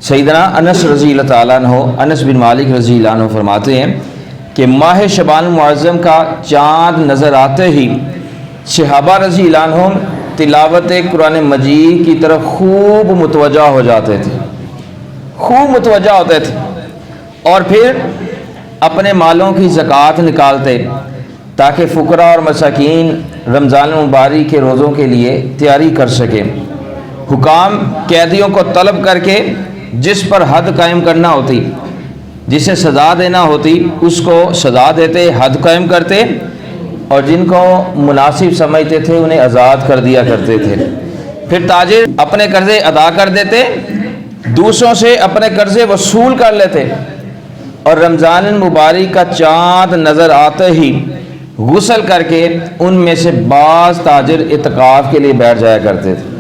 سیدنا انس رضی اللہ تعالیٰ عنہ، انس بن مالک رضی اللہ عنہ فرماتے ہیں کہ ماہ شعبان معظم کا چاند نظر آتے ہی صحابہ رضی اللہ عنہ تلاوت قرآن مجید کی طرف خوب متوجہ ہو جاتے تھے، خوب متوجہ ہوتے تھے، اور پھر اپنے مالوں کی زکوٰۃ نکالتے تاکہ فقراء اور مساکین رمضان المبارک کے روزوں کے لیے تیاری کر سکیں۔ حکام قیدیوں کو طلب کر کے جس پر حد قائم کرنا ہوتی، جسے سزا دینا ہوتی، اس کو سزا دیتے، حد قائم کرتے، اور جن کو مناسب سمجھتے تھے انہیں آزاد کر دیا کرتے تھے۔ پھر تاجر اپنے قرضے ادا کر دیتے، دوسروں سے اپنے قرضے وصول کر لیتے، اور رمضان المبارک کا چاند نظر آتے ہی غسل کر کے ان میں سے بعض تاجر اعتکاف کے لیے بیٹھ جایا کرتے تھے۔